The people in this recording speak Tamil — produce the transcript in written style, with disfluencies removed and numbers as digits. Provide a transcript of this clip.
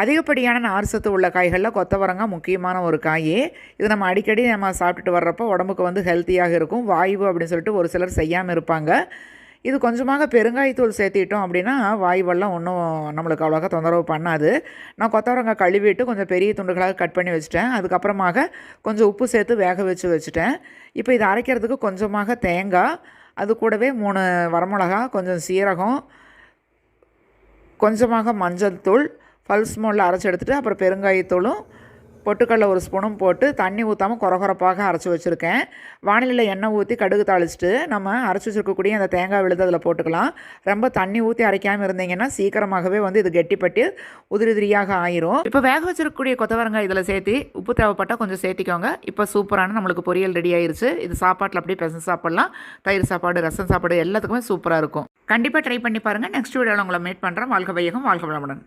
அதிகப்படியான நார் சத்து உள்ள காய்களில் கொத்தவரங்காய் முக்கியமான ஒரு காய். இது நம்ம அடிக்கடி நம்ம சாப்பிட்டுட்டு வர்றப்போ உடம்புக்கு வந்து ஹெல்த்தியாக இருக்கும். வாய்வு அப்படின்னு சொல்லிட்டு ஒரு சிலர் செய்யாமல் இருப்பாங்க. இது கொஞ்சமாக பெருங்காயத்தூள் சேர்த்திட்டோம் அப்படின்னா வாய்வெல்லாம் ஒன்றும் நம்மளுக்கு அவ்வளோக்கா தொந்தரவு பண்ணாது. நான் கொத்தவரங்காய் கழுவிட்டு கொஞ்சம் பெரிய துண்டுகளாக கட் பண்ணி வச்சுட்டேன். அதுக்கப்புறமாக கொஞ்சம் உப்பு சேர்த்து வேக வச்சுட்டேன். இப்போ இதை அரைக்கிறதுக்கு கொஞ்சமாக தேங்காய், அது கூடவே 3 வரமிளகா, கொஞ்சம் சீரகம், கொஞ்சமாக மஞ்சள் தூள் பல்ஸ் மோடில் அரைச்சி எடுத்துகிட்டு அப்புறம் பெருங்காயத்தூளும் பொட்டுக்கடலை 1 ஸ்பூனும் போட்டு தண்ணி ஊற்றாமல் கொரகொரப்பாக அரைச்சி வச்சுருக்கேன். வானிலையில் எண்ணெய் ஊற்றி கடுகு தாளிச்சிட்டு நம்ம அரைச்சி வச்சுருக்கக்கூடிய அந்த தேங்காய் விழுது அதில் போட்டுக்கலாம். ரொம்ப தண்ணி ஊற்றி அரைக்காமல் இருந்தீங்கன்னா சீக்கிரமாகவே வந்து இது கெட்டிப்பட்டு உதிரியாக ஆயிரும். இப்போ வேக வச்சிருக்கக்கூடிய கொத்தவரங்காய் இதில் சேர்த்து உப்பு தேவைப்பட்டால் கொஞ்சம் சேர்த்திக்கோங்க. இப்போ சூப்பரான நம்மளுக்கு பொரியல் ரெடி ஆயிருச்சு. இது சாப்பாட்டில் அப்படியே பிசைஞ்சு சாப்பிட்லாம். தயிர் சாப்பாடு, ரசம் சாப்பாடு எல்லாத்துக்குமே சூப்பராக இருக்கும். கண்டிப்பாக ட்ரை பண்ணி பாருங்கள். நெக்ஸ்ட் வீடியோவில் உங்களை மீட் பண்ணுறேன். வாழ்க வையகம், வாழ்க வளமுடன்.